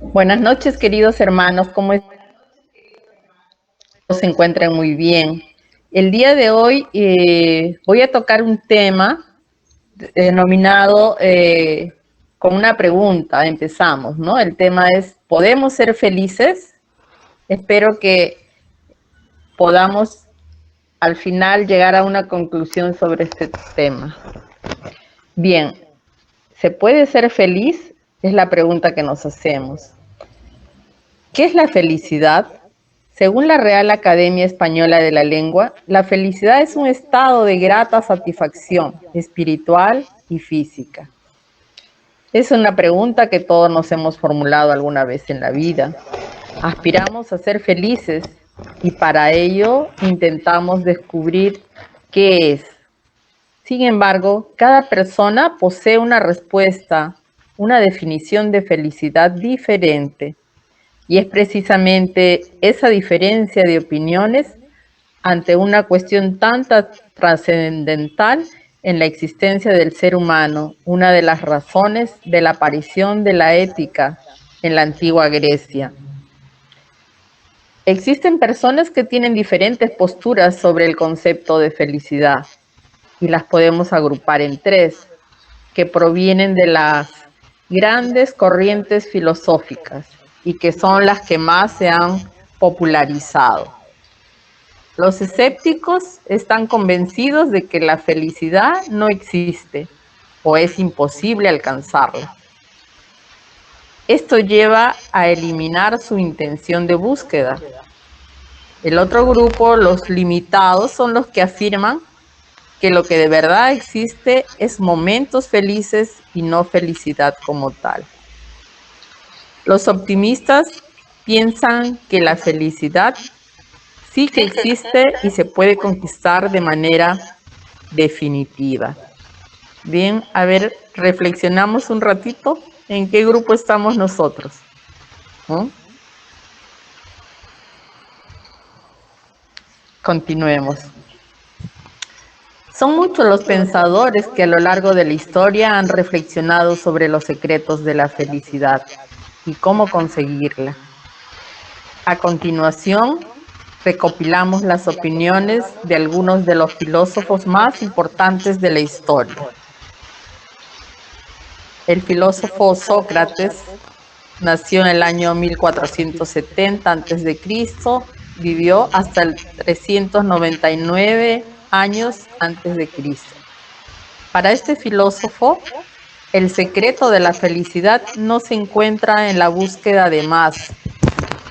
Buenas noches, queridos hermanos. ¿Cómo se encuentran? Muy bien. El día de hoy voy a tocar un tema denominado con una pregunta. Empezamos, ¿no? El tema es, ¿podemos ser felices? Espero que podamos al final llegar a una conclusión sobre este tema. Bien, ¿se puede ser feliz? Es la pregunta que nos hacemos. ¿Qué es la felicidad? Según la Real Academia Española de la Lengua, la felicidad es un estado de grata satisfacción espiritual y física. Es una pregunta que todos nos hemos formulado alguna vez en la vida. Aspiramos a ser felices y para ello intentamos descubrir qué es. Sin embargo, cada persona posee una respuesta, una definición de felicidad diferente. Y es precisamente esa diferencia de opiniones ante una cuestión tan trascendental en la existencia del ser humano, una de las razones de la aparición de la ética en la antigua Grecia. Existen personas que tienen diferentes posturas sobre el concepto de felicidad y las podemos agrupar en tres, que provienen de las grandes corrientes filosóficas y que son las que más se han popularizado. Los escépticos están convencidos de que la felicidad no existe o es imposible alcanzarla. Esto lleva a eliminar su intención de búsqueda. El otro grupo, los limitados, son los que afirman que lo que de verdad existe es momentos felices y no felicidad como tal. Los optimistas piensan que la felicidad sí que existe y se puede conquistar de manera definitiva. Bien, a ver, reflexionamos un ratito en qué grupo estamos nosotros, ¿no? Continuemos. Son muchos los pensadores que a lo largo de la historia han reflexionado sobre los secretos de la felicidad y cómo conseguirla. A continuación, recopilamos las opiniones de algunos de los filósofos más importantes de la historia. El filósofo Sócrates nació en el año 1470 a.C., vivió hasta el 399 años antes de Cristo. Para este filósofo, el secreto de la felicidad no se encuentra en la búsqueda de más,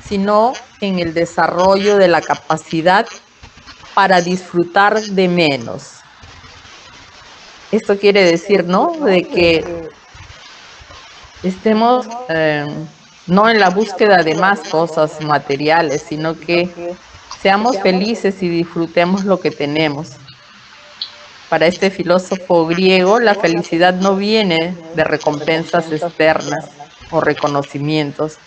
sino en el desarrollo de la capacidad para disfrutar de menos. Esto quiere decir, ¿no?, de que estemos no en la búsqueda de más cosas materiales, sino que seamos felices y disfrutemos lo que tenemos. Para este filósofo griego, la felicidad no viene de recompensas externas o reconocimientos,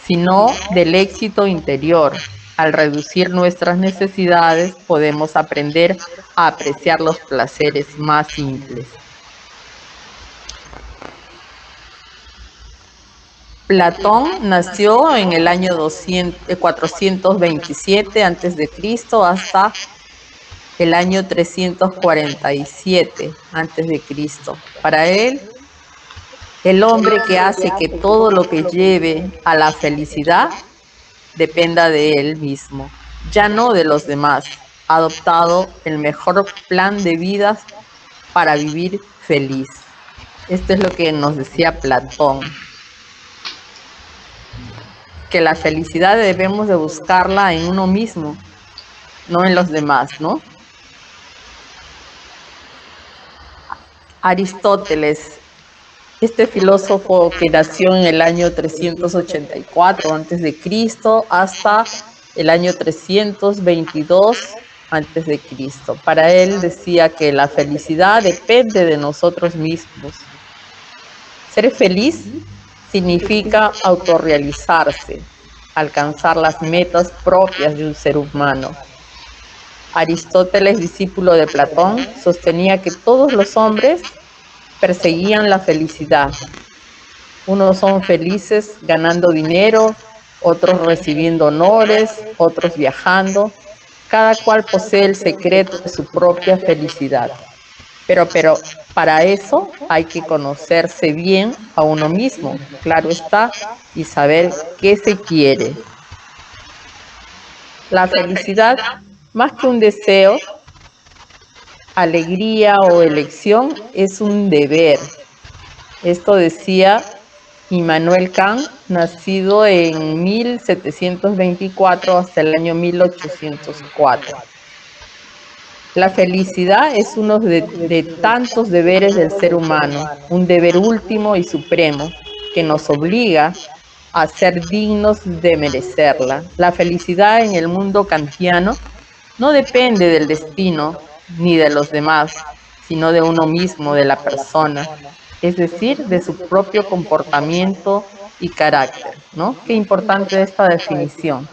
sino del éxito interior. Al reducir nuestras necesidades, podemos aprender a apreciar los placeres más simples. Platón nació en el año 427 a.C. hasta el año 347 a.C. Para él, el hombre que hace que todo lo que lleve a la felicidad dependa de él mismo, ya no de los demás, ha adoptado el mejor plan de vida para vivir feliz. Esto es lo que nos decía Platón, que la felicidad debemos de buscarla en uno mismo, no en los demás, ¿no? Aristóteles, este filósofo que nació en el año 384 a.C. hasta el año 322 a.C. Para él decía que la felicidad depende de nosotros mismos. Ser feliz significa autorrealizarse, alcanzar las metas propias de un ser humano. Aristóteles, discípulo de Platón, sostenía que todos los hombres perseguían la felicidad, Unos son felices ganando dinero, otros recibiendo honores, otros viajando. Cada cual posee el secreto de su propia felicidad. Pero para eso hay que conocerse bien a uno mismo, claro está, y saber qué se quiere. La felicidad, más que un deseo, alegría o elección, es un deber. Esto decía Immanuel Kant, nacido en 1724 hasta el año 1804. La felicidad es uno de tantos deberes del ser humano, un deber último y supremo que nos obliga a ser dignos de merecerla. La felicidad en el mundo kantiano no depende del destino ni de los demás, sino de uno mismo, de la persona, es decir, de su propio comportamiento y carácter, ¿no? Qué importante esta definición.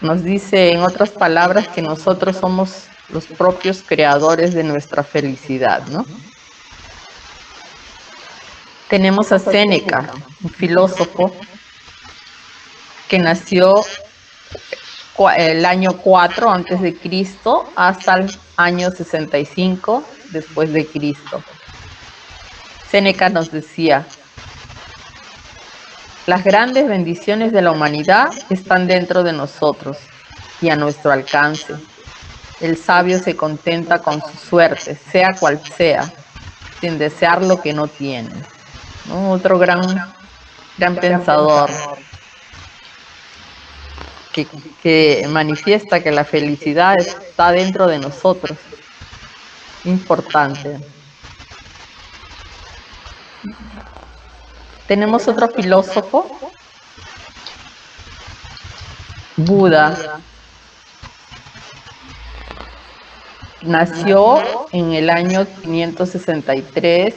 Nos dice, en otras palabras, que nosotros somos los propios creadores de nuestra felicidad, ¿no? Tenemos a Séneca, un filósofo que nació el año 4 antes de Cristo hasta el año 65 después de Cristo. Séneca nos decía: las grandes bendiciones de la humanidad están dentro de nosotros y a nuestro alcance. El sabio se contenta con su suerte, sea cual sea, sin desear lo que no tiene, ¿no? Otro gran pensador que manifiesta que la felicidad está dentro de nosotros. Importante. Tenemos otro filósofo, Buda. Nació en el año 563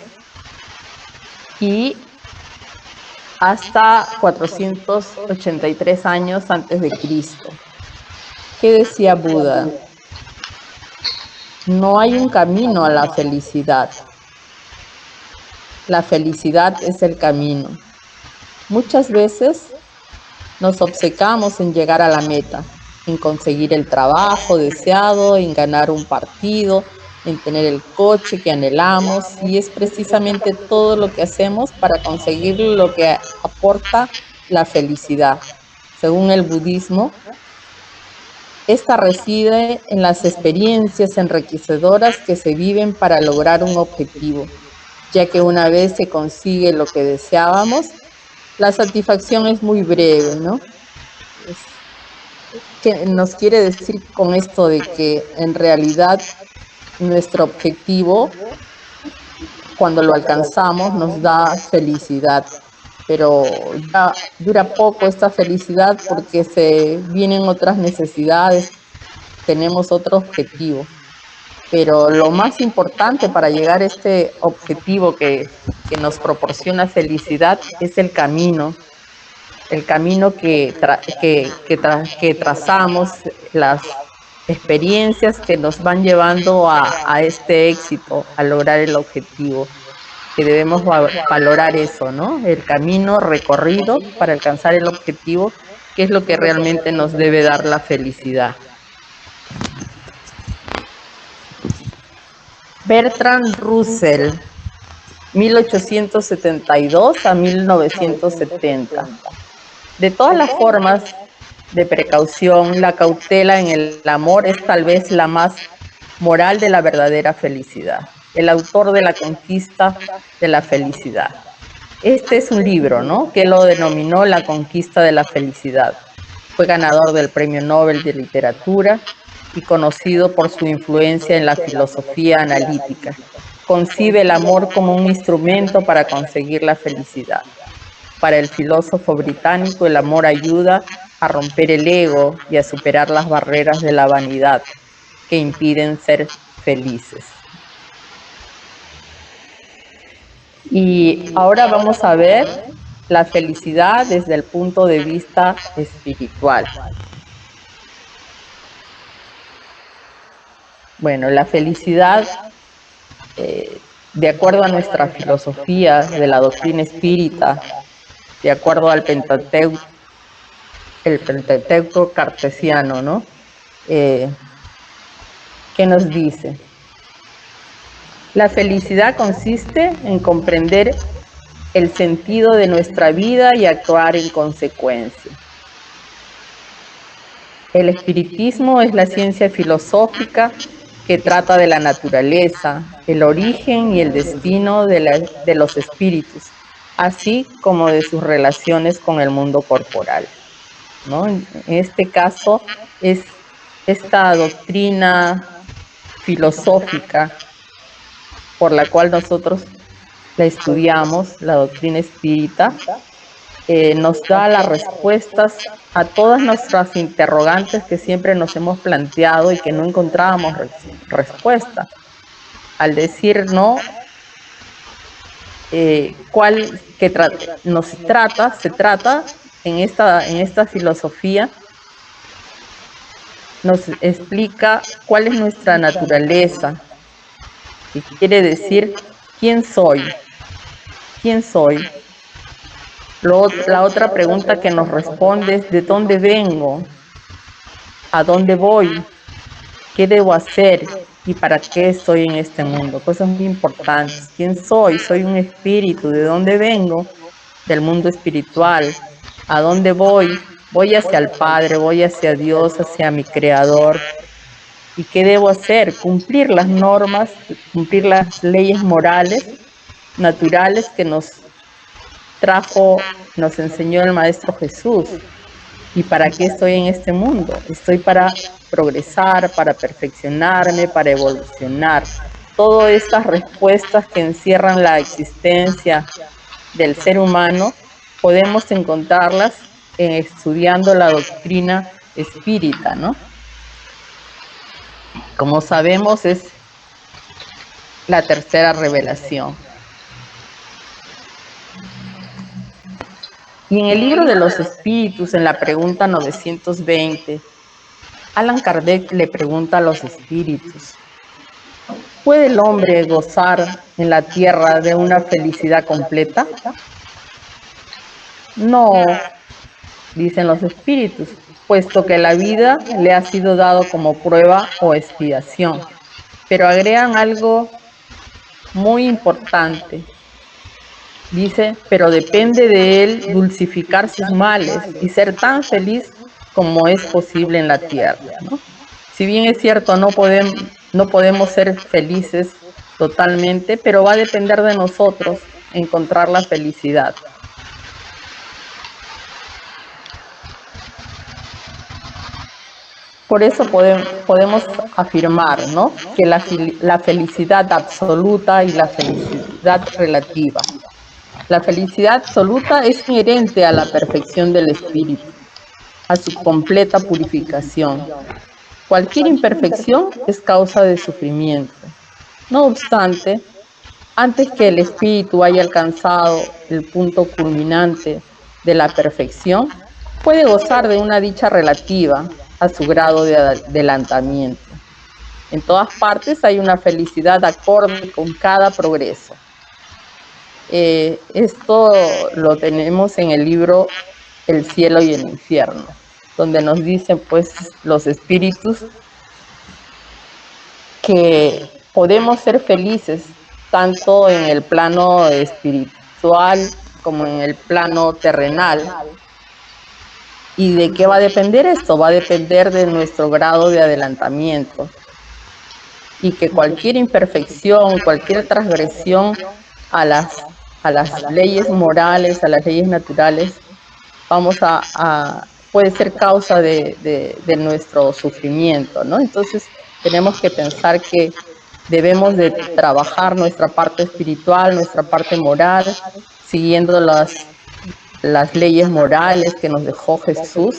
y hasta 483 años antes de Cristo. ¿Qué decía Buda? No hay un camino a la felicidad. La felicidad es el camino. Muchas veces nos obcecamos en llegar a la meta, en conseguir el trabajo deseado, en ganar un partido, en tener el coche que anhelamos, y es precisamente todo lo que hacemos para conseguir lo que aporta la felicidad. Según el budismo, esta reside en las experiencias enriquecedoras que se viven para lograr un objetivo, ya que una vez se consigue lo que deseábamos, la satisfacción es muy breve, ¿no? ¿Qué nos quiere decir con esto? De que en realidad nuestro objetivo, cuando lo alcanzamos, nos da felicidad, pero ya dura poco esta felicidad porque se vienen otras necesidades, tenemos otro objetivo. Pero lo más importante para llegar a este objetivo que nos proporciona felicidad es el camino que trazamos, las experiencias que nos van llevando a este éxito, a lograr el objetivo, que debemos valorar eso, ¿no? El camino recorrido para alcanzar el objetivo, que es lo que realmente nos debe dar la felicidad. Bertrand Russell, 1872 a 1970. De todas las formas de precaución, la cautela en el amor es tal vez la más moral de la verdadera felicidad. El autor de La conquista de la felicidad. Este es un libro, ¿no?, que lo denominó La conquista de la felicidad. Fue ganador del Premio Nobel de Literatura y conocido por su influencia en la filosofía analítica. Concibe el amor como un instrumento para conseguir la felicidad. Para el filósofo británico, el amor ayuda a romper el ego y a superar las barreras de la vanidad que impiden ser felices. Y ahora vamos a ver la felicidad desde el punto de vista espiritual. Bueno, la felicidad de acuerdo a nuestra filosofía de la doctrina espírita, de acuerdo al el Pentateuco cartesiano, ¿no? ¿Qué nos dice? La felicidad consiste en comprender el sentido de nuestra vida y actuar en consecuencia. El espiritismo es la ciencia filosófica que trata de la naturaleza, el origen y el destino de los espíritus, así como de sus relaciones con el mundo corporal, ¿no? En este caso es esta doctrina filosófica por la cual nosotros la estudiamos, la doctrina espírita, nos da las respuestas a todas nuestras interrogantes que siempre nos hemos planteado y que no encontrábamos respuesta. Al decir no, se trata en esta filosofía, nos explica cuál es nuestra naturaleza, y quiere decir quién soy. La otra pregunta que nos responde es ¿de dónde vengo? ¿A dónde voy? ¿Qué debo hacer? ¿Y para qué estoy en este mundo? Cosas muy importantes. ¿Quién soy? Soy un espíritu. ¿De dónde vengo? Del mundo espiritual. ¿A dónde voy? Voy hacia el Padre, voy hacia Dios, hacia mi Creador. ¿Y qué debo hacer? Cumplir las normas, cumplir las leyes morales, naturales que nos enseñó el Maestro Jesús. ¿Y para qué estoy en este mundo? Estoy para progresar, para perfeccionarme, para evolucionar. Todas estas respuestas que encierran la existencia del ser humano, podemos encontrarlas estudiando la doctrina espírita, ¿no? Como sabemos, es la tercera revelación. Y en el libro de los espíritus, en la pregunta 920, Allan Kardec le pregunta a los espíritus, ¿puede el hombre gozar en la tierra de una felicidad completa? No, dicen los espíritus, puesto que la vida le ha sido dado como prueba o expiación. Pero agregan algo muy importante. Dice, pero depende de él dulcificar sus males y ser tan feliz como es posible en la tierra, ¿no? Si bien es cierto, no podemos ser felices totalmente, pero va a depender de nosotros encontrar la felicidad. Por eso podemos afirmar, ¿no?, que la felicidad absoluta y la felicidad relativa. La felicidad absoluta es inherente a la perfección del espíritu, a su completa purificación. Cualquier imperfección es causa de sufrimiento. No obstante, antes que el espíritu haya alcanzado el punto culminante de la perfección, puede gozar de una dicha relativa a su grado de adelantamiento. En todas partes hay una felicidad acorde con cada progreso. Esto lo tenemos en el libro El cielo y el infierno, donde nos dicen pues los espíritus que podemos ser felices tanto en el plano espiritual como en el plano terrenal. ¿Y de qué va a depender esto? Va a depender de nuestro grado de adelantamiento. Y que cualquier imperfección, cualquier transgresión a las leyes morales, a las leyes naturales, puede ser causa de nuestro sufrimiento, ¿no? Entonces tenemos que pensar que debemos de trabajar nuestra parte espiritual, nuestra parte moral, siguiendo las leyes morales que nos dejó Jesús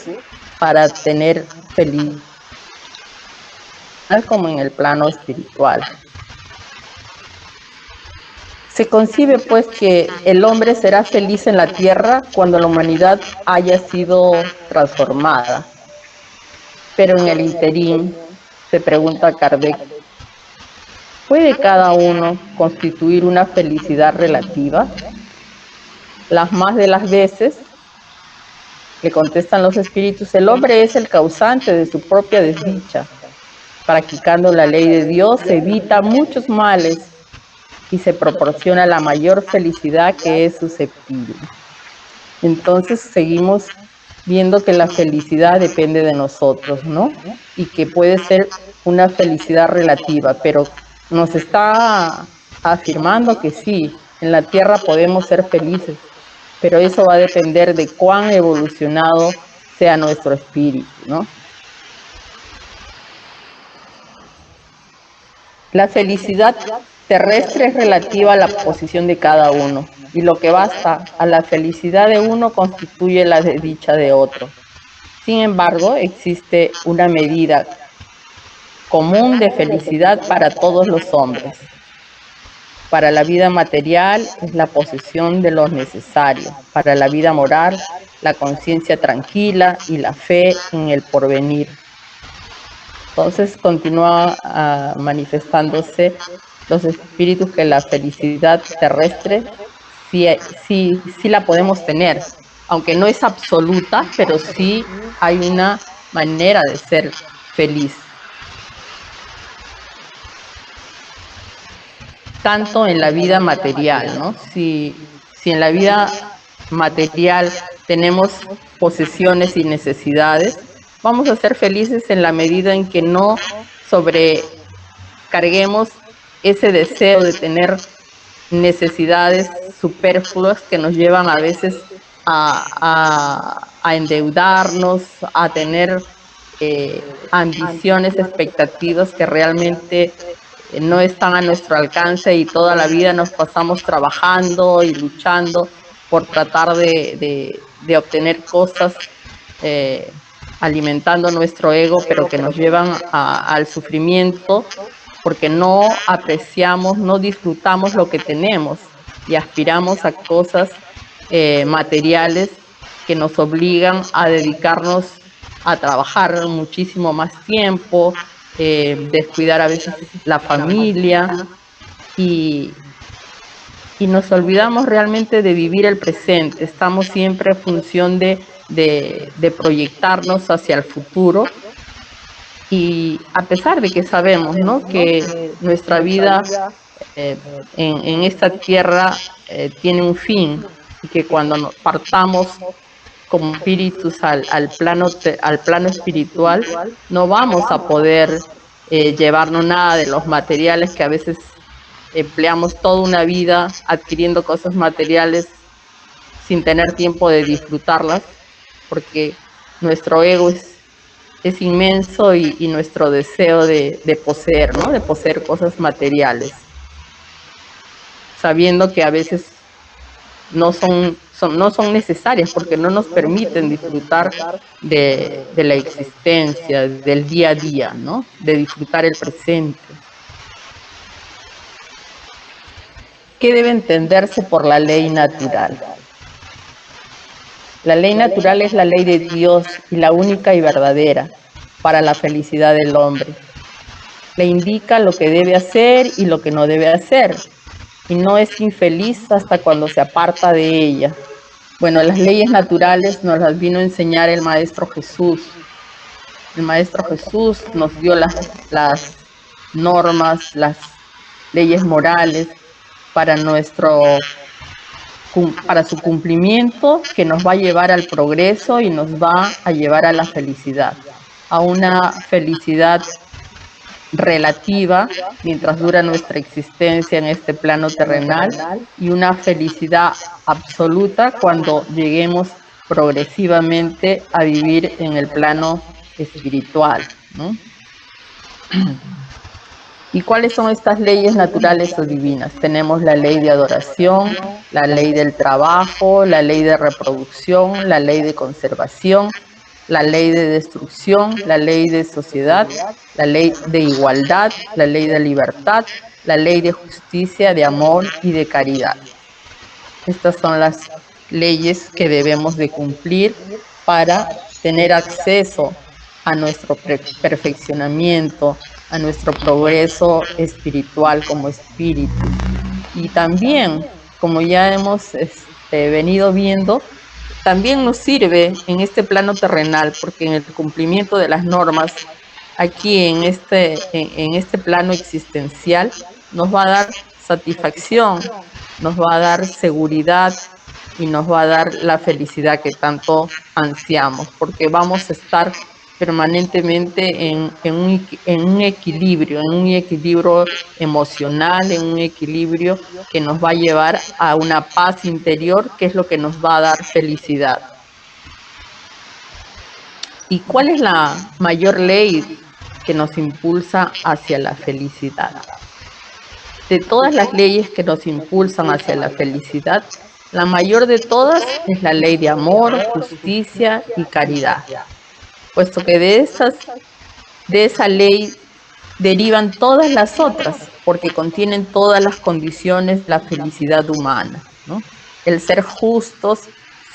para tener felicidad, como en el plano espiritual. Se concibe pues que el hombre será feliz en la tierra cuando la humanidad haya sido transformada. Pero en el interín, se pregunta Kardec, ¿Puede cada uno constituir una felicidad relativa? Las más de las veces, le contestan los espíritus, el hombre es el causante de su propia desdicha. Practicando la ley de Dios se evita muchos males y se proporciona la mayor felicidad que es susceptible. Entonces seguimos viendo que la felicidad depende de nosotros, ¿no? Y que puede ser una felicidad relativa, pero nos está afirmando que sí, en la tierra podemos ser felices, pero eso va a depender de cuán evolucionado sea nuestro espíritu, ¿no? La felicidad terrestre es relativa a la posición de cada uno, y lo que basta a la felicidad de uno constituye la desdicha de otro. Sin embargo, existe una medida común de felicidad para todos los hombres. Para la vida material es la posesión de lo necesario. Para la vida moral, la conciencia tranquila y la fe en el porvenir. Entonces continúa manifestándose los espíritus que la felicidad terrestre sí la podemos tener, aunque no es absoluta, pero sí hay una manera de ser feliz. Tanto en la vida material, ¿no? Si en la vida material tenemos posesiones y necesidades, vamos a ser felices en la medida en que no sobrecarguemos ese deseo de tener necesidades superfluas que nos llevan a veces a endeudarnos, a tener ambiciones, expectativas que realmente no están a nuestro alcance, y toda la vida nos pasamos trabajando y luchando por tratar de obtener cosas, alimentando nuestro ego, pero que nos llevan al sufrimiento, porque no apreciamos, no disfrutamos lo que tenemos y aspiramos a cosas materiales que nos obligan a dedicarnos a trabajar muchísimo más tiempo, descuidar a veces la familia, y nos olvidamos realmente de vivir el presente. Estamos siempre en función de proyectarnos hacia el futuro, y a pesar de que sabemos, ¿no?, que nuestra vida en esta tierra tiene un fin, y que cuando partamos como espíritus al plano espiritual, no vamos a poder llevarnos nada de los materiales, que a veces empleamos toda una vida adquiriendo cosas materiales sin tener tiempo de disfrutarlas, porque nuestro ego es inmenso, y nuestro deseo de poseer, ¿no?, de poseer cosas materiales, sabiendo que a veces no son necesarias, porque no nos permiten disfrutar de la existencia, del día a día, ¿no?, de disfrutar el presente. ¿Qué debe entenderse por la ley natural? La ley natural es la ley de Dios, y la única y verdadera para la felicidad del hombre. Le indica lo que debe hacer y lo que no debe hacer, y no es infeliz hasta cuando se aparta de ella. Bueno, las leyes naturales nos las vino a enseñar el Maestro Jesús. El Maestro Jesús nos dio las normas, las leyes morales para su cumplimiento, que nos va a llevar al progreso y nos va a llevar a la felicidad, a una felicidad relativa mientras dura nuestra existencia en este plano terrenal, y una felicidad absoluta cuando lleguemos progresivamente a vivir en el plano espiritual, ¿no? ¿Y cuáles son estas leyes naturales o divinas? Tenemos la ley de adoración, la ley del trabajo, la ley de reproducción, la ley de conservación, la ley de destrucción, la ley de sociedad, la ley de igualdad, la ley de libertad, la ley de justicia, de amor y de caridad. Estas son las leyes que debemos de cumplir para tener acceso a nuestro perfeccionamiento, a nuestro progreso espiritual como espíritu. Y también, como ya hemos venido viendo, también nos sirve en este plano terrenal, porque en el cumplimiento de las normas, aquí en este plano existencial, nos va a dar satisfacción, nos va a dar seguridad y nos va a dar la felicidad que tanto ansiamos, porque vamos a estar permanentemente en un equilibrio emocional, en un equilibrio que nos va a llevar a una paz interior, que es lo que nos va a dar felicidad. ¿Y cuál es la mayor ley que nos impulsa hacia la felicidad? De todas las leyes que nos impulsan hacia la felicidad, la mayor de todas es la ley de amor, justicia y caridad, puesto que de esa ley derivan todas las otras, porque contienen todas las condiciones de la felicidad humana, ¿no? El ser justos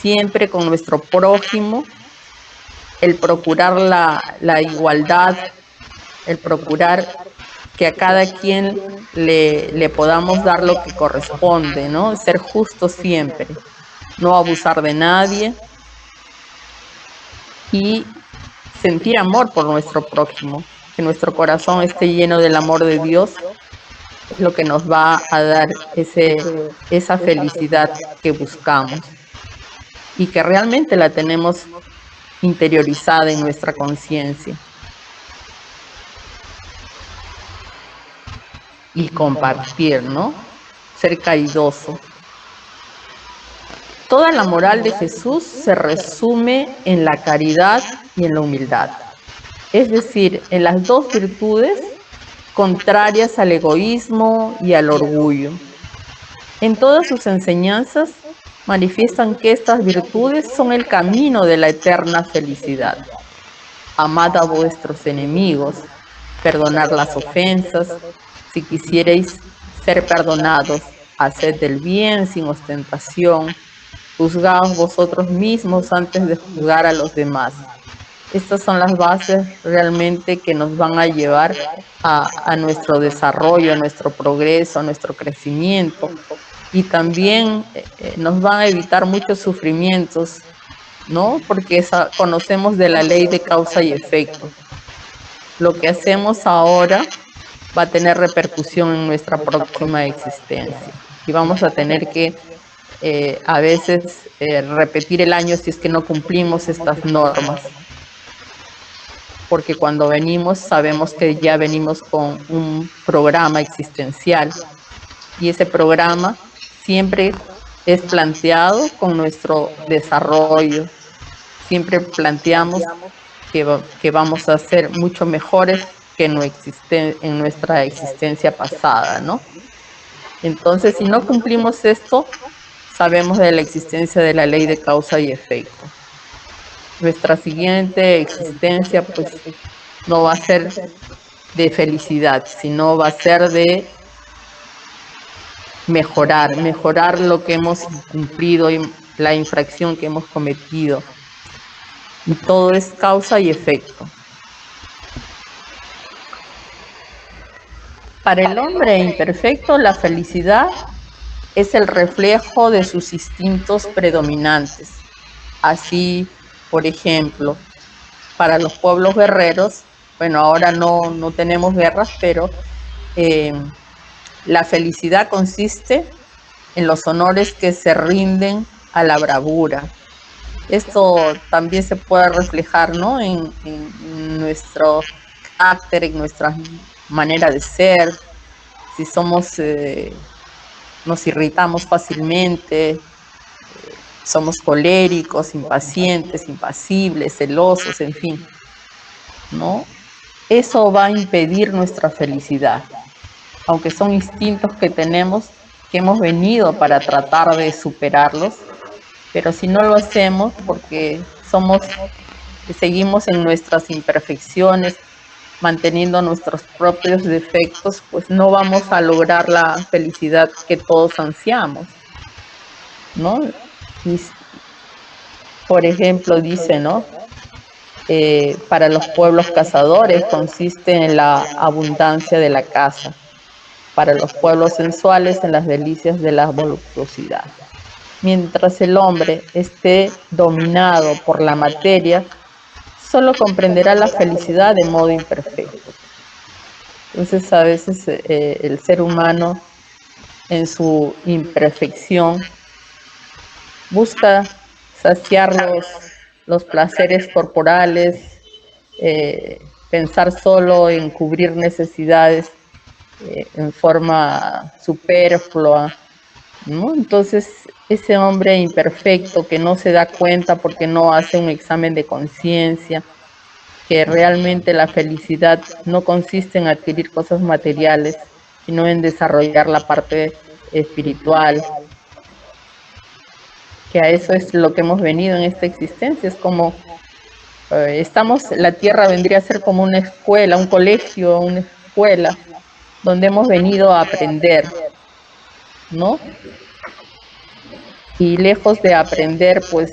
siempre con nuestro prójimo, el procurar la igualdad, el procurar que a cada quien le podamos dar lo que corresponde, ¿no? Ser justos siempre, no abusar de nadie y sentir amor por nuestro prójimo, que nuestro corazón esté lleno del amor de Dios, es lo que nos va a dar esa felicidad que buscamos y que realmente la tenemos interiorizada en nuestra conciencia. Y compartir, ¿no? Ser caridoso. Toda la moral de Jesús se resume en la caridad y en la humildad. Es decir, en las dos virtudes contrarias al egoísmo y al orgullo. En todas sus enseñanzas manifiestan que estas virtudes son el camino de la eterna felicidad. Amad a vuestros enemigos, perdonad las ofensas, si quisierais ser perdonados, haced el bien sin ostentación, juzgaos vosotros mismos antes de juzgar a los demás. Estas son las bases realmente que nos van a llevar a nuestro desarrollo, a nuestro progreso, a nuestro crecimiento. Y también nos van a evitar muchos sufrimientos, ¿no? Porque conocemos de la ley de causa y efecto. Lo que hacemos ahora va a tener repercusión en nuestra próxima existencia. Y vamos a tener que a veces repetir el año si es que no cumplimos estas normas. Porque cuando venimos sabemos que ya venimos con un programa existencial y ese programa siempre es planteado con nuestro desarrollo. Siempre planteamos que vamos a ser mucho mejores que en nuestra existencia pasada, ¿no? Entonces, si no cumplimos esto, sabemos de la existencia de la ley de causa y efecto. Nuestra siguiente existencia, pues, no va a ser de felicidad, sino va a ser de mejorar lo que hemos cumplido y la infracción que hemos cometido. Y todo es causa y efecto. Para el hombre imperfecto, la felicidad es el reflejo de sus instintos predominantes. Así, por ejemplo, para los pueblos guerreros, bueno, ahora no tenemos guerras, pero la felicidad consiste en los honores que se rinden a la bravura. Esto también se puede reflejar, ¿no? en nuestro carácter, en nuestra manera de ser, si nos irritamos fácilmente, somos coléricos, impacientes, impasibles, celosos, en fin, ¿no? Eso va a impedir nuestra felicidad, aunque son instintos que tenemos, que hemos venido para tratar de superarlos, pero si no lo hacemos porque seguimos en nuestras imperfecciones, manteniendo nuestros propios defectos, pues no vamos a lograr la felicidad que todos ansiamos, ¿no? Y, por ejemplo, dice, ¿no? Para los pueblos cazadores consiste en la abundancia de la caza. Para los pueblos sensuales en las delicias de la voluptuosidad. Mientras el hombre esté dominado por la materia, solo comprenderá la felicidad de modo imperfecto. Entonces, a veces el ser humano, en su imperfección, busca saciar los placeres corporales, pensar solo en cubrir necesidades en forma superflua, ¿no? Entonces, ese hombre imperfecto que no se da cuenta porque no hace un examen de conciencia, que realmente la felicidad no consiste en adquirir cosas materiales, sino en desarrollar la parte espiritual, que a eso es lo que hemos venido en esta existencia. Es como la tierra vendría a ser como una escuela, un colegio, una escuela, donde hemos venido a aprender, ¿no? Y lejos de aprender, pues,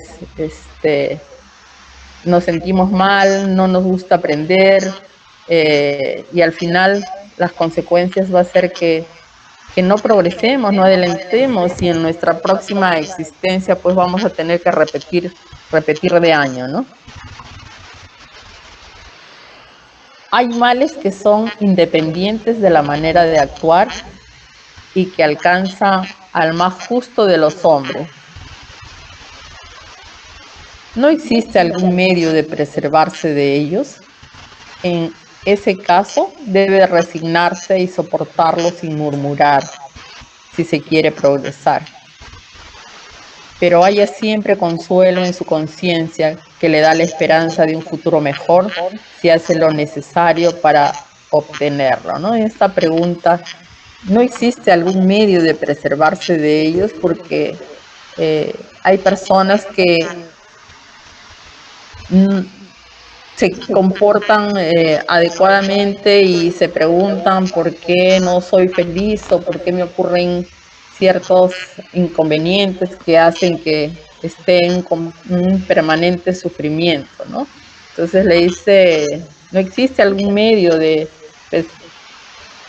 nos sentimos mal, no nos gusta aprender, y al final las consecuencias va a ser que no progresemos, no adelantemos, y en nuestra próxima existencia pues vamos a tener que repetir de año, ¿no? Hay males que son independientes de la manera de actuar y que alcanzan al más justo de los hombres. ¿No existe algún medio de preservarse de ellos? En ese caso, debe resignarse y soportarlo sin murmurar, si se quiere progresar. Pero haya siempre consuelo en su conciencia que le da la esperanza de un futuro mejor si hace lo necesario para obtenerlo, ¿no? Esta pregunta, ¿no existe algún medio de preservarse de ellos? Porque hay personas que se comportan adecuadamente y se preguntan por qué no soy feliz o por qué me ocurren ciertos inconvenientes que hacen que esté en un permanente sufrimiento, ¿no? Entonces le dice, ¿no existe algún medio de pues,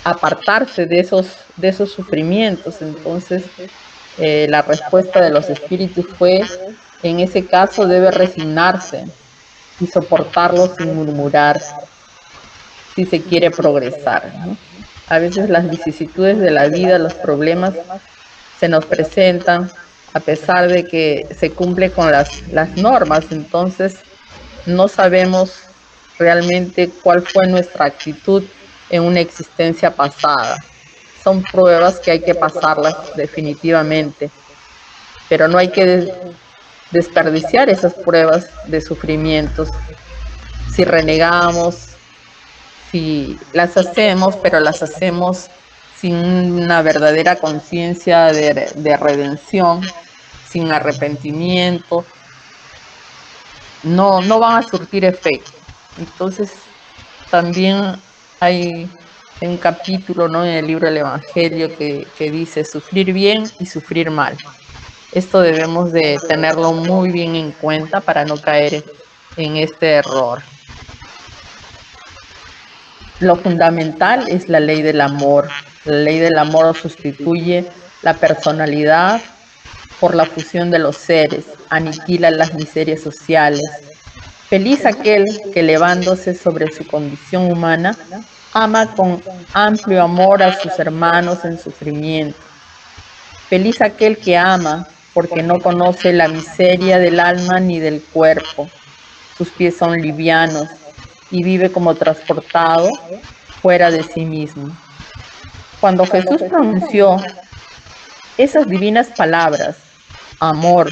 apartarse de esos sufrimientos? Entonces la respuesta de los espíritus fue, en ese caso debe resignarse y soportarlo sin murmurar si se quiere progresar, ¿no? A veces las vicisitudes de la vida, los problemas se nos presentan a pesar de que se cumple con las normas, entonces no sabemos realmente cuál fue nuestra actitud en una existencia pasada. Son pruebas que hay que pasarlas definitivamente, pero no hay que desperdiciar esas pruebas de sufrimientos. Si renegamos, si las hacemos, pero las hacemos sin una verdadera conciencia de redención, sin arrepentimiento, no van a surtir efecto. Entonces, también hay un capítulo, ¿no?, en el libro del Evangelio que dice sufrir bien y sufrir mal. Esto debemos de tenerlo muy bien en cuenta para no caer en este error. Lo fundamental es la ley del amor. La ley del amor sustituye la personalidad por la fusión de los seres, aniquila las miserias sociales. Feliz aquel que, elevándose sobre su condición humana, ama con amplio amor a sus hermanos en sufrimiento. Feliz aquel que ama porque no conoce la miseria del alma ni del cuerpo. Sus pies son livianos y vive como transportado fuera de sí mismo. Cuando Jesús pronunció esas divinas palabras, amor,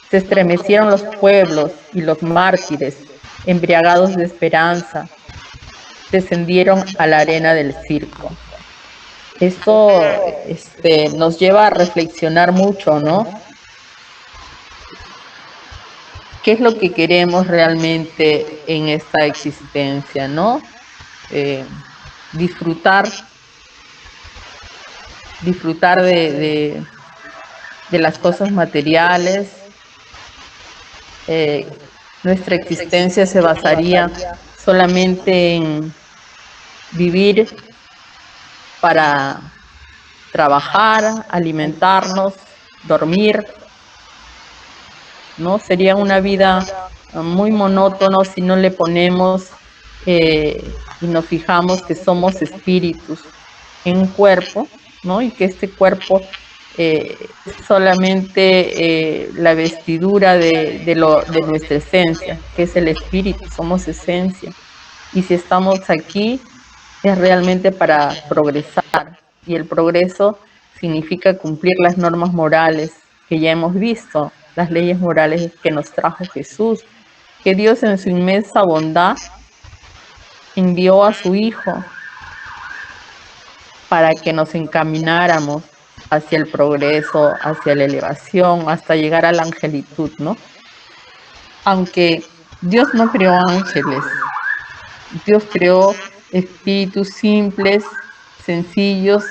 se estremecieron los pueblos y los mártires, embriagados de esperanza, descendieron a la arena del circo. Esto nos lleva a reflexionar mucho, ¿no? ¿Qué es lo que queremos realmente en esta existencia, no? Disfrutar de las cosas materiales, nuestra existencia se basaría solamente en vivir para trabajar, alimentarnos, dormir, ¿no? Sería una vida muy monótona si no le ponemos y nos fijamos que somos espíritus en un cuerpo, ¿no? Y que este cuerpo es solamente la vestidura de nuestra esencia, que es el espíritu, somos esencia. Y si estamos aquí es realmente para progresar. Y el progreso significa cumplir las normas morales que ya hemos visto, las leyes morales que nos trajo Jesús, que Dios en su inmensa bondad envió a su Hijo para que nos encamináramos hacia el progreso, hacia la elevación, hasta llegar a la angelitud, ¿no? Aunque Dios no creó ángeles, Dios creó espíritus simples, sencillos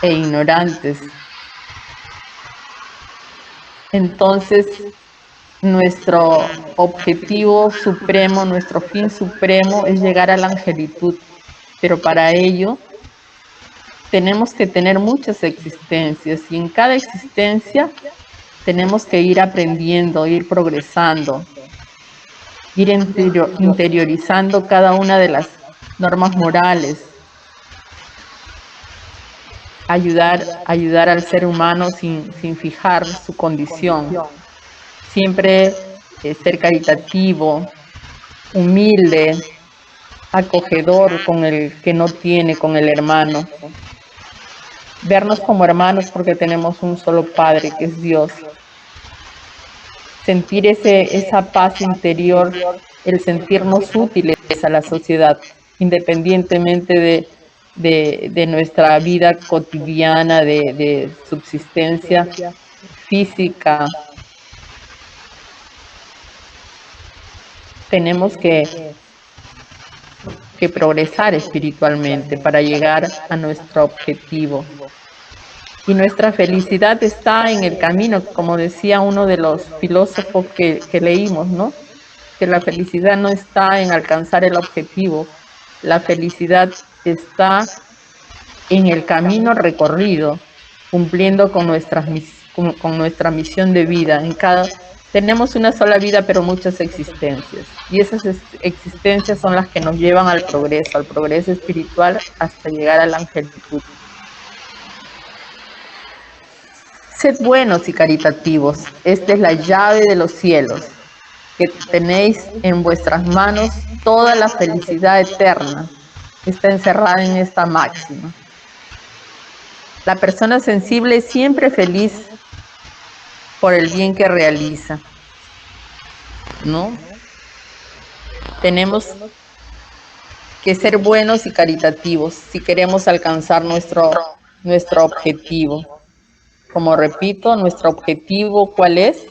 e ignorantes. Entonces, nuestro objetivo supremo, nuestro fin supremo es llegar a la angelitud, pero para ello tenemos que tener muchas existencias y en cada existencia tenemos que ir aprendiendo, ir progresando, ir interiorizando cada una de las normas morales, ayudar al ser humano sin fijar su condición, siempre ser caritativo, humilde, acogedor con el que no tiene, con el hermano. Vernos como hermanos porque tenemos un solo Padre, que es Dios. Sentir esa paz interior, el sentirnos útiles a la sociedad, independientemente de nuestra vida cotidiana, de subsistencia física. Tenemos que progresar espiritualmente para llegar a nuestro objetivo. Y nuestra felicidad está en el camino, como decía uno de los filósofos que leímos, ¿no? Que la felicidad no está en alcanzar el objetivo, la felicidad está en el camino recorrido, cumpliendo con nuestra misión de vida. Tenemos una sola vida, pero muchas existencias. Y esas existencias son las que nos llevan al progreso espiritual hasta llegar a la angelitud. Sed buenos y caritativos, esta es la llave de los cielos, que tenéis en vuestras manos toda la felicidad eterna, está encerrada en esta máxima. La persona sensible es siempre feliz por el bien que realiza, ¿no? Tenemos que ser buenos y caritativos si queremos alcanzar nuestro objetivo. Como repito, nuestro objetivo, ¿cuál es?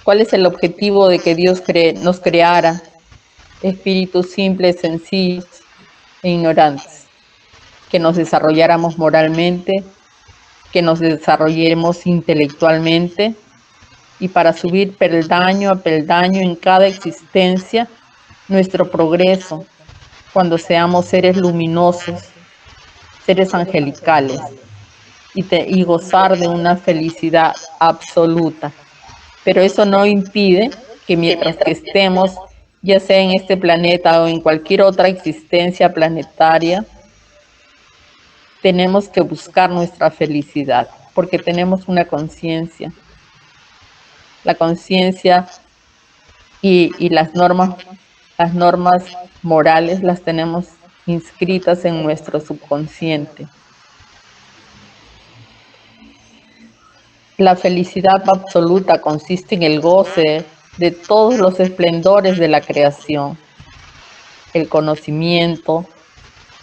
¿Cuál es el objetivo de que Dios nos creara? Espíritus simples, sencillos e ignorantes. Que nos desarrolláramos moralmente, que nos desarrollemos intelectualmente y para subir peldaño a peldaño en cada existencia, nuestro progreso, cuando seamos seres luminosos, seres angelicales y gozar de una felicidad absoluta. Pero eso no impide que mientras que estemos, ya sea en este planeta o en cualquier otra existencia planetaria, tenemos que buscar nuestra felicidad, porque tenemos una conciencia. La conciencia y las normas morales las tenemos inscritas en nuestro subconsciente. La felicidad absoluta consiste en el goce de todos los esplendores de la creación, el conocimiento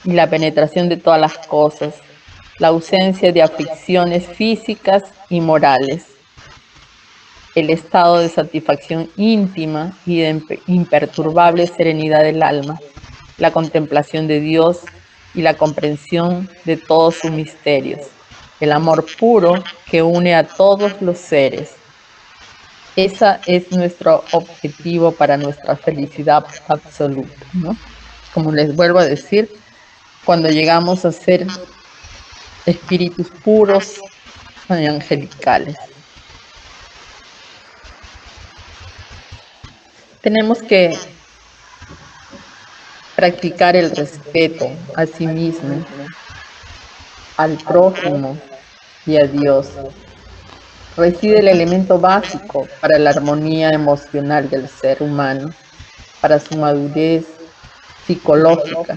y la penetración de todas las cosas, la ausencia de aflicciones físicas y morales, el estado de satisfacción íntima y de imperturbable serenidad del alma, la contemplación de Dios y la comprensión de todos sus misterios, el amor puro que une a todos los seres. Ese es nuestro objetivo para nuestra felicidad absoluta, ¿no? Como les vuelvo a decir, cuando llegamos a ser espíritus puros y angelicales. Tenemos que practicar el respeto a sí mismo, al prójimo y a Dios. Reside el elemento básico para la armonía emocional del ser humano, para su madurez psicológica,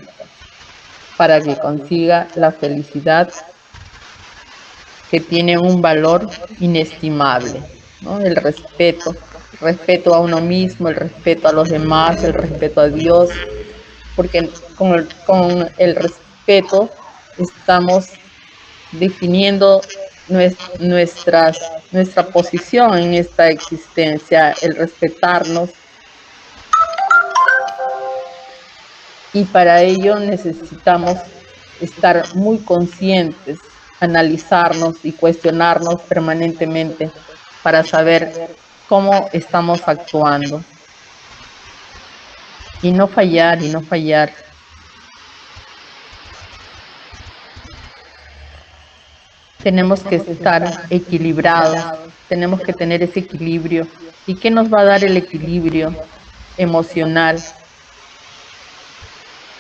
para que consiga la felicidad que tiene un valor inestimable, ¿no? El respeto a uno mismo, el respeto a los demás, el respeto a Dios, porque con el respeto estamos definiendo nuestra posición en esta existencia, el respetarnos, y para ello necesitamos estar muy conscientes, analizarnos y cuestionarnos permanentemente para saber cómo estamos actuando y no fallar y no fallar. Tenemos que estar equilibrados, tenemos que tener ese equilibrio. ¿Y qué nos va a dar el equilibrio emocional?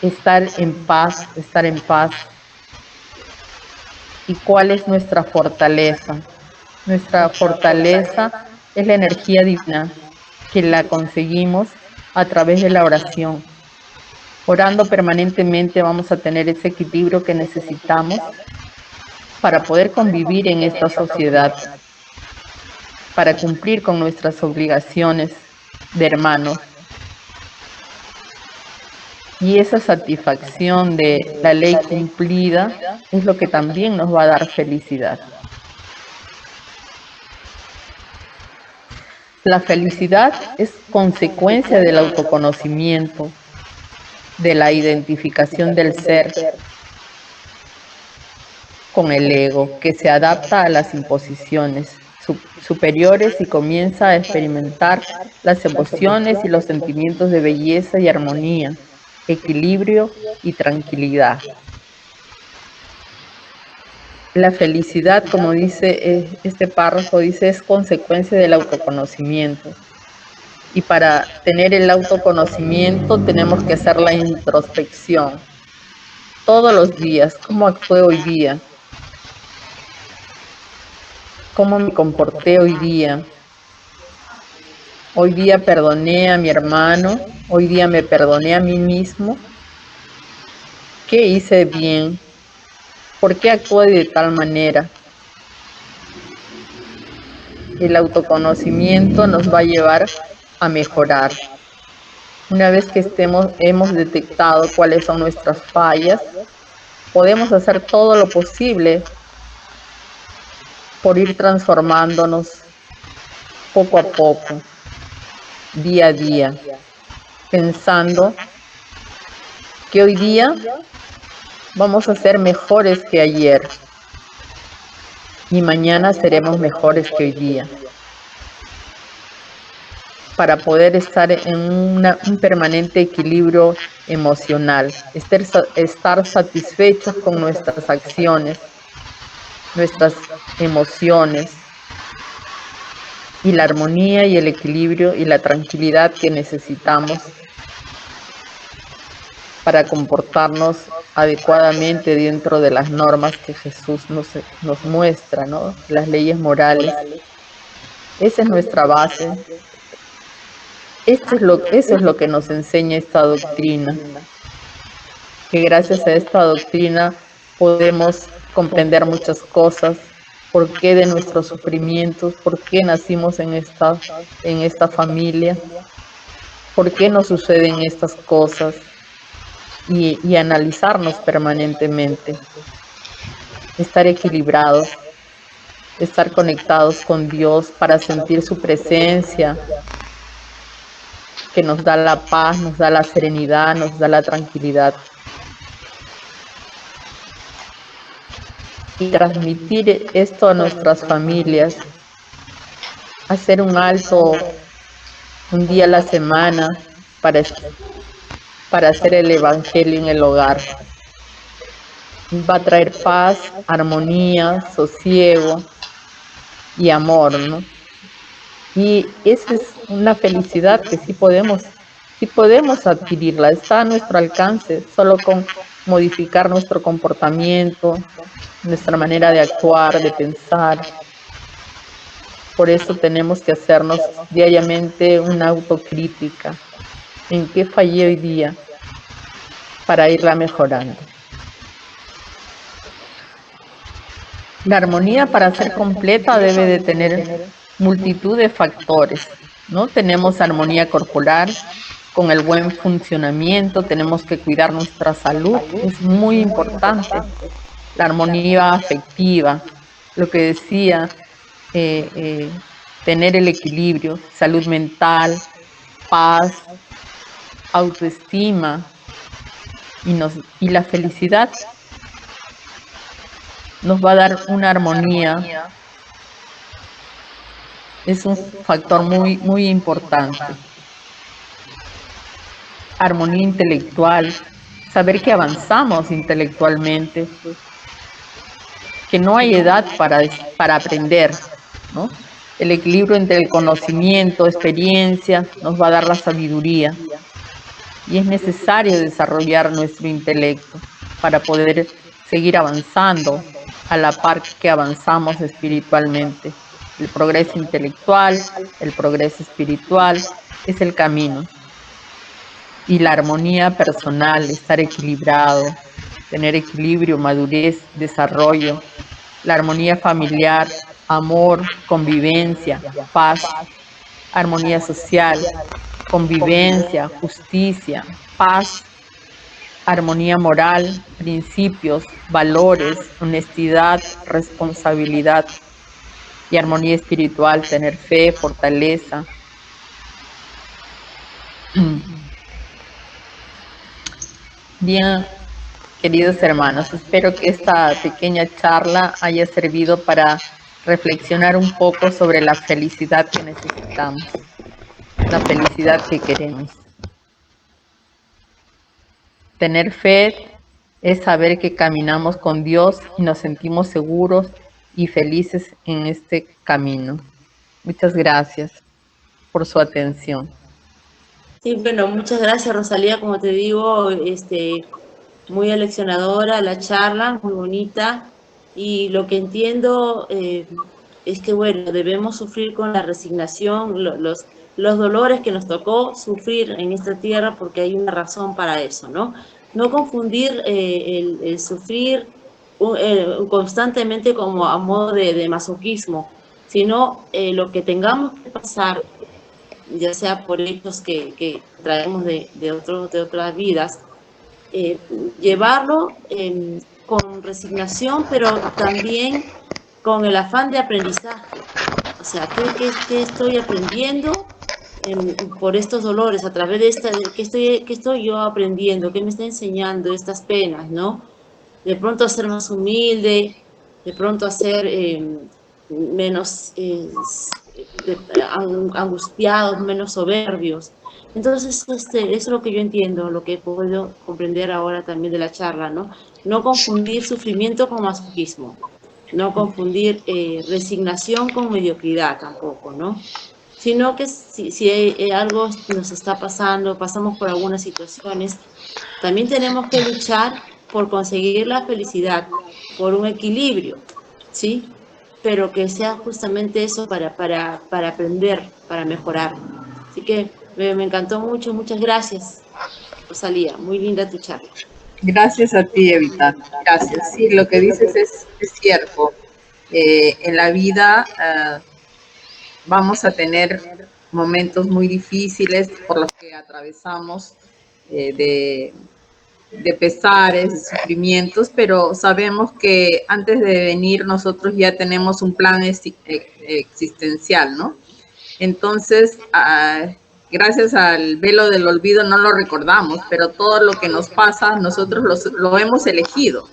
Estar en paz, estar en paz. ¿Y cuál es nuestra fortaleza? Nuestra fortaleza es la energía divina, que la conseguimos a través de la oración. Orando permanentemente vamos a tener ese equilibrio que necesitamos para poder convivir en esta sociedad, para cumplir con nuestras obligaciones de hermanos. Y esa satisfacción de la ley cumplida es lo que también nos va a dar felicidad. La felicidad es consecuencia del autoconocimiento, de la identificación del ser con el ego, que se adapta a las imposiciones superiores y comienza a experimentar las emociones y los sentimientos de belleza y armonía, equilibrio y tranquilidad. La felicidad, como dice este párrafo, dice, es consecuencia del autoconocimiento. Y para tener el autoconocimiento tenemos que hacer la introspección todos los días. ¿Cómo actué hoy día? ¿Cómo me comporté hoy día? Hoy día perdoné a mi hermano, hoy día me perdoné a mí mismo. ¿Qué hice bien? ¿Por qué actué de tal manera? El autoconocimiento nos va a llevar a mejorar. Una vez que hemos detectado cuáles son nuestras fallas, podemos hacer todo lo posible por ir transformándonos poco a poco, día a día, pensando que hoy día vamos a ser mejores que ayer y mañana seremos mejores que hoy día, para poder estar en un permanente equilibrio emocional, estar satisfechos con nuestras acciones, nuestras emociones, y la armonía y el equilibrio y la tranquilidad que necesitamos para comportarnos adecuadamente dentro de las normas que Jesús nos muestra, ¿no? Las leyes morales. Esa es nuestra base. Eso es lo que nos enseña esta doctrina. Que gracias a esta doctrina podemos comprender muchas cosas. ¿Por qué de nuestros sufrimientos? ¿Por qué nacimos en esta familia? ¿Por qué nos suceden estas cosas? Y analizarnos permanentemente, estar equilibrados, estar conectados con Dios para sentir su presencia, que nos da la paz, nos da la serenidad, nos da la tranquilidad. Y transmitir esto a nuestras familias, hacer un alto un día a la semana para, para hacer el evangelio en el hogar. Va a traer paz, armonía, sosiego y amor, ¿no? Y esa es una felicidad que sí podemos adquirirla, está a nuestro alcance, solo con modificar nuestro comportamiento, nuestra manera de actuar, de pensar. Por eso tenemos que hacernos diariamente una autocrítica. ¿En qué fallé hoy día? Para irla mejorando. La armonía, para ser completa, debe de tener multitud de factores, ¿no? Tenemos armonía corporal, con el buen funcionamiento, tenemos que cuidar nuestra salud, es muy importante. La armonía afectiva, lo que decía, tener el equilibrio, salud mental, paz, autoestima y la felicidad nos va a dar una armonía. Es un factor muy importante. Armonía intelectual, saber que avanzamos intelectualmente, que no hay edad para aprender, ¿no? El equilibrio entre el conocimiento, experiencia, nos va a dar la sabiduría. Y es necesario desarrollar nuestro intelecto para poder seguir avanzando a la par que avanzamos espiritualmente. El progreso intelectual, el progreso espiritual es el camino. Y la armonía personal, estar equilibrado, tener equilibrio, madurez, desarrollo. La armonía familiar, amor, convivencia, paz. Armonía social, convivencia, justicia, paz. Armonía moral, principios, valores, honestidad, responsabilidad. Y armonía espiritual, tener fe, fortaleza. Bien, queridos hermanos, espero que esta pequeña charla haya servido para reflexionar un poco sobre la felicidad que necesitamos, la felicidad que queremos. Tener fe es saber que caminamos con Dios y nos sentimos seguros y felices en este camino. Muchas gracias por su atención. Sí, bueno, muchas gracias, Rosalía, como te digo, muy aleccionadora la charla, muy bonita, y lo que entiendo es que, bueno, debemos sufrir con la resignación los dolores que nos tocó sufrir en esta tierra, porque hay una razón para eso, ¿no? No confundir el sufrir constantemente como a modo de masoquismo, sino lo que tengamos que pasar, ya sea por hechos que traemos de otras vidas, llevarlo con resignación, pero también con el afán de aprendizaje. O sea, ¿qué estoy aprendiendo por estos dolores? A través de ¿qué estoy yo aprendiendo? ¿Qué me está enseñando estas penas, no? De pronto a ser más humilde, de pronto a ser menos angustiados, menos soberbios. Entonces, es lo que yo entiendo, lo que puedo comprender ahora también de la charla, ¿no? No confundir sufrimiento con masoquismo, no confundir resignación con mediocridad tampoco, ¿no? Sino que si algo nos está pasando, pasamos por algunas situaciones, también tenemos que luchar por conseguir la felicidad, por un equilibrio, ¿sí? Pero que sea justamente eso para aprender, para mejorar. Así que me encantó mucho, muchas gracias, Rosalía, muy linda tu charla. Gracias a ti, Evita. Gracias. Sí, lo que dices es cierto. En la vida vamos a tener momentos muy difíciles por los que atravesamos de pesares, de sufrimientos, pero sabemos que antes de venir nosotros ya tenemos un plan existencial, ¿no? Entonces, gracias al velo del olvido no lo recordamos, pero todo lo que nos pasa nosotros lo hemos elegido,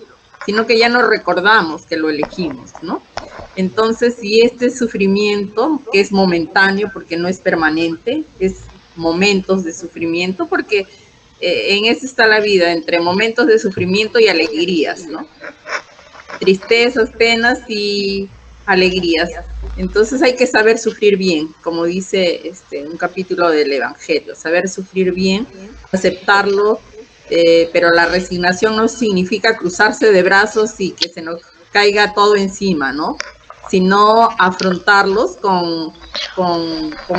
sino que ya no recordamos que lo elegimos, ¿no? Entonces, si este sufrimiento, que es momentáneo porque no es permanente, es momentos de sufrimiento, porque en eso está la vida, entre momentos de sufrimiento y alegrías, ¿no? Tristezas, penas y alegrías. Entonces hay que saber sufrir bien, como dice un capítulo del Evangelio, saber sufrir bien, aceptarlo, pero la resignación no significa cruzarse de brazos y que se nos caiga todo encima, ¿no? Sino afrontarlos con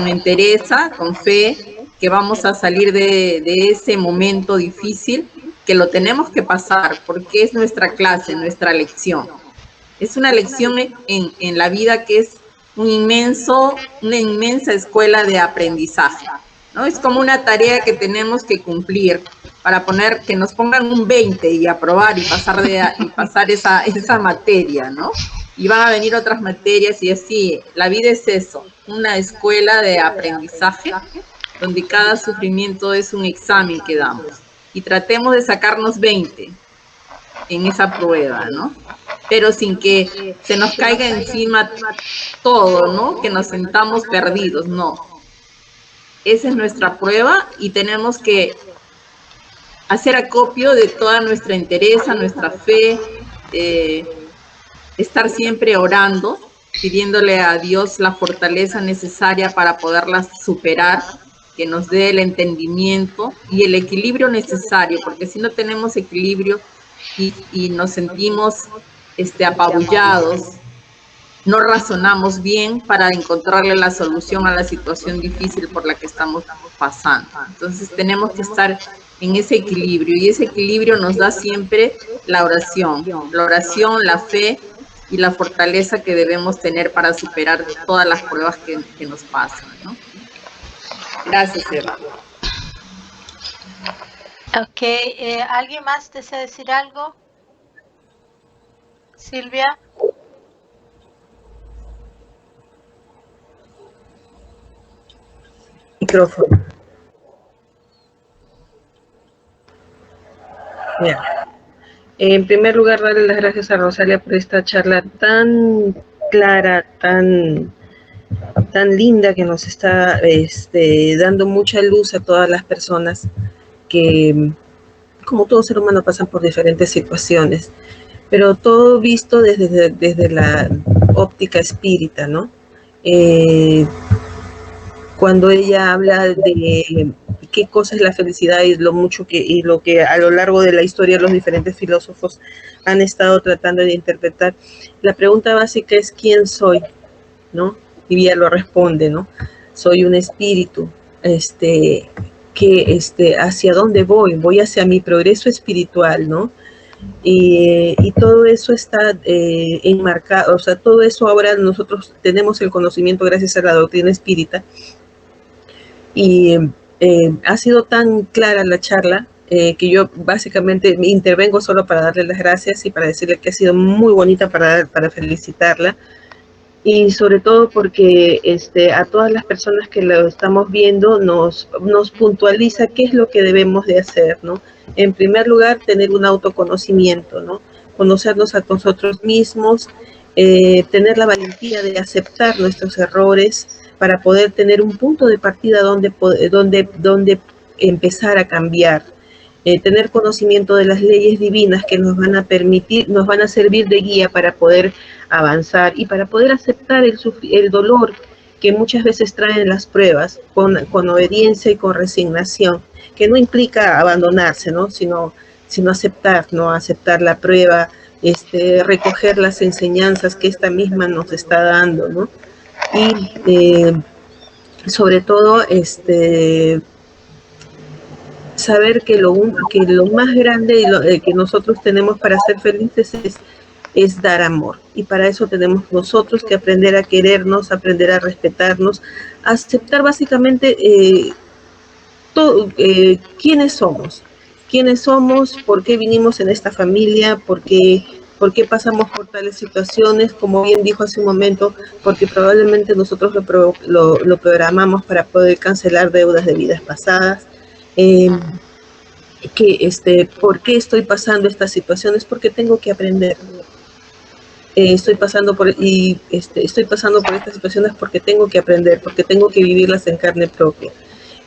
entereza, con fe, que vamos a salir de ese momento difícil, que lo tenemos que pasar, porque es nuestra clase, nuestra lección. Es una lección en la vida que es una inmensa escuela de aprendizaje, ¿no? Es como una tarea que tenemos que cumplir para que nos pongan un 20 y aprobar y pasar esa materia, ¿no? Y van a venir otras materias y así. La vida es eso, una escuela de aprendizaje donde cada sufrimiento es un examen que damos. Y tratemos de sacarnos 20 en esa prueba, ¿no? Pero sin que se nos caiga encima todo, ¿no? Que nos sentamos perdidos, no. Esa es nuestra prueba y tenemos que hacer acopio de toda nuestra entereza, nuestra fe, estar siempre orando, pidiéndole a Dios la fortaleza necesaria para poderlas superar, que nos dé el entendimiento y el equilibrio necesario, porque si no tenemos equilibrio y nos sentimos apabullados, no razonamos bien para encontrarle la solución a la situación difícil por la que estamos pasando. Entonces tenemos que estar en ese equilibrio y ese equilibrio nos da siempre la oración, la fe y la fortaleza que debemos tener para superar todas las pruebas que nos pasan, ¿no? Gracias, Eva. Ok, ¿alguien más desea decir algo? Silvia. Micrófono. Bien. En primer lugar, darle las gracias a Rosalia por esta charla tan clara, tan linda, que nos está dando mucha luz a todas las personas que, como todo ser humano, pasan por diferentes situaciones, pero todo visto desde la óptica espírita, ¿no? Cuando ella habla de qué cosa es la felicidad y lo que a lo largo de la historia los diferentes filósofos han estado tratando de interpretar, la pregunta básica es ¿quién soy? ¿No? Y ella lo responde, ¿no? Soy un espíritu, hacia dónde voy hacia mi progreso espiritual, ¿no? Y todo eso está enmarcado, o sea, todo eso ahora nosotros tenemos el conocimiento gracias a la doctrina espírita. Y ha sido tan clara la charla que yo básicamente me intervengo solo para darle las gracias y para decirle que ha sido muy bonita, para felicitarla. Y sobre todo porque a todas las personas que lo estamos viendo nos puntualiza qué es lo que debemos de hacer, ¿no? En primer lugar, tener un autoconocimiento, ¿no? Conocernos a nosotros mismos, tener la valentía de aceptar nuestros errores para poder tener un punto de partida donde empezar a cambiar. Tener conocimiento de las leyes divinas que nos van a servir de guía para poder avanzar y para poder aceptar el dolor que muchas veces traen las pruebas con obediencia y con resignación, que no implica abandonarse, ¿no? sino aceptar, ¿no? Aceptar la prueba, recoger las enseñanzas que esta misma nos está dando, ¿no? Y sobre todo saber que lo más grande que nosotros tenemos para ser felices es dar amor, y para eso tenemos nosotros que aprender a querernos, aprender a respetarnos, a aceptar básicamente quiénes somos, por qué vinimos en esta familia, por qué pasamos por tales situaciones, como bien dijo hace un momento, porque probablemente nosotros lo programamos para poder cancelar deudas de vidas pasadas. ¿Por qué estoy pasando estas situaciones? Porque tengo que aprender. estoy pasando por estas situaciones porque tengo que aprender, porque tengo que vivirlas en carne propia.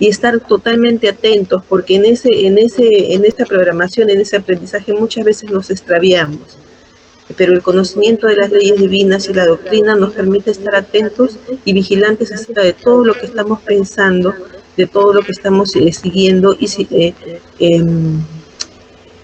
Y estar totalmente atentos, porque en esta programación, en ese aprendizaje, muchas veces nos extraviamos. Pero el conocimiento de las leyes divinas y la doctrina nos permite estar atentos y vigilantes acerca de todo lo que estamos pensando, de todo lo que estamos siguiendo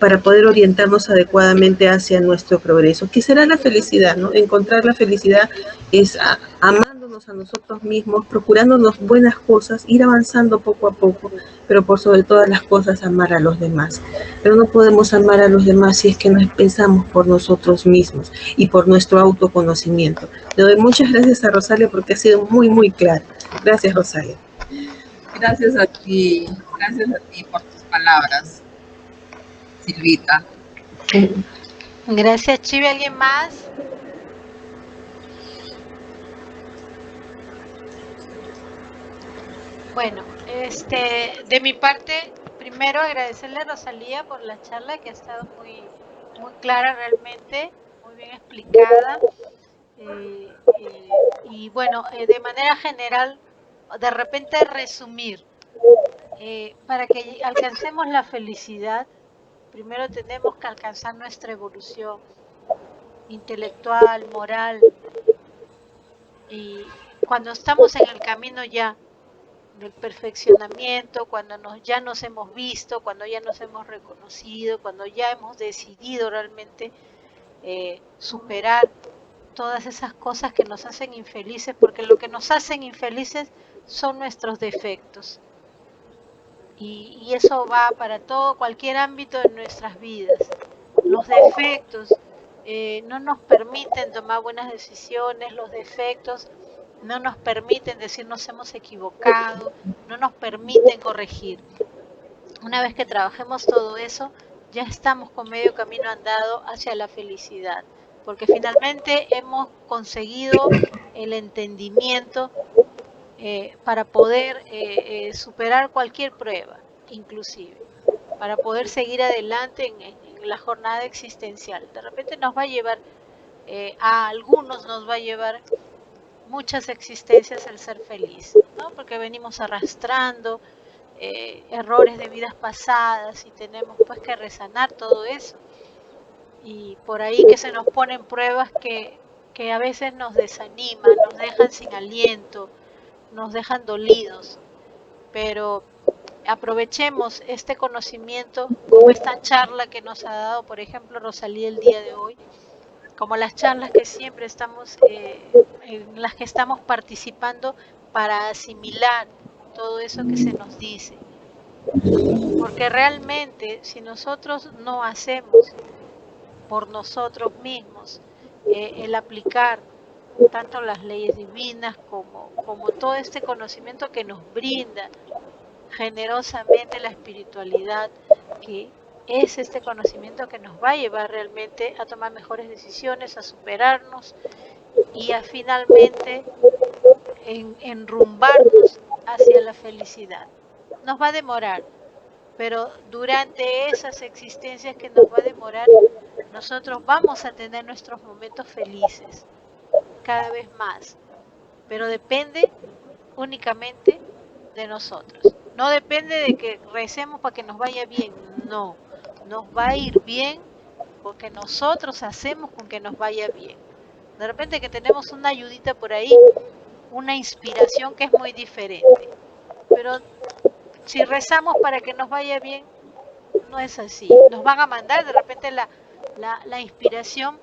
para poder orientarnos adecuadamente hacia nuestro progreso. ¿Qué será la felicidad? ¿No? Encontrar la felicidad es amándonos a nosotros mismos, procurándonos buenas cosas, ir avanzando poco a poco, pero por sobre todas las cosas amar a los demás. Pero no podemos amar a los demás si es que no pensamos por nosotros mismos y por nuestro autoconocimiento. Le doy muchas gracias a Rosalia porque ha sido muy, muy clara. Gracias, Rosalia. Gracias a ti por tus palabras, Silvita. Gracias, Chivi. ¿Alguien más? Bueno, de mi parte, primero agradecerle a Rosalía por la charla que ha estado muy, muy clara realmente, muy bien explicada. Y bueno, de manera general, de repente resumir, para que alcancemos la felicidad, primero tenemos que alcanzar nuestra evolución intelectual, moral, y cuando estamos en el camino ya del perfeccionamiento, cuando ya nos hemos visto, cuando ya nos hemos reconocido, cuando ya hemos decidido realmente superar todas esas cosas que nos hacen infelices, porque lo que nos hacen infelices son nuestros defectos. Y eso va para todo, cualquier ámbito de nuestras vidas. Los defectos no nos permiten tomar buenas decisiones, los defectos no nos permiten decir nos hemos equivocado, no nos permiten corregir. Una vez que trabajemos todo eso, ya estamos con medio camino andado hacia la felicidad, porque finalmente hemos conseguido el entendimiento para poder superar cualquier prueba, inclusive, para poder seguir adelante en la jornada existencial. De repente nos va a llevar, a algunos nos va a llevar muchas existencias el ser feliz, ¿no? Porque venimos arrastrando errores de vidas pasadas y tenemos pues que resanar todo eso. Y por ahí que se nos ponen pruebas que a veces nos desaniman, nos dejan sin aliento, nos dejan dolidos, pero aprovechemos este conocimiento, como esta charla que nos ha dado, por ejemplo, Rosalía el día de hoy, como las charlas que siempre estamos, en las que estamos participando para asimilar todo eso que se nos dice. Porque realmente si nosotros no hacemos por nosotros mismos el aplicar tanto las leyes divinas como todo este conocimiento que nos brinda generosamente la espiritualidad, que es este conocimiento que nos va a llevar realmente a tomar mejores decisiones, a superarnos y a finalmente enrumbarnos hacia la felicidad. Nos va a demorar, pero durante esas existencias que nos va a demorar, nosotros vamos a tener nuestros momentos felices cada vez más, pero depende únicamente de nosotros. No depende de que recemos para que nos vaya bien, no, nos va a ir bien porque nosotros hacemos con que nos vaya bien. De repente que tenemos una ayudita por ahí, una inspiración que es muy diferente, pero si rezamos para que nos vaya bien, no es así. Nos van a mandar de repente la inspiración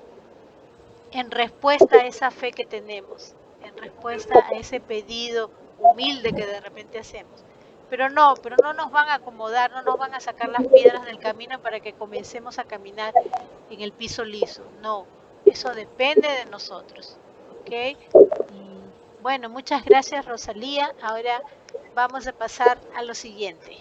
en respuesta a esa fe que tenemos, en respuesta a ese pedido humilde que de repente hacemos. Pero no nos van a acomodar, no nos van a sacar las piedras del camino para que comencemos a caminar en el piso liso. No, eso depende de nosotros. ¿Ok? Y bueno, muchas gracias, Rosalía. Ahora vamos a pasar a lo siguiente.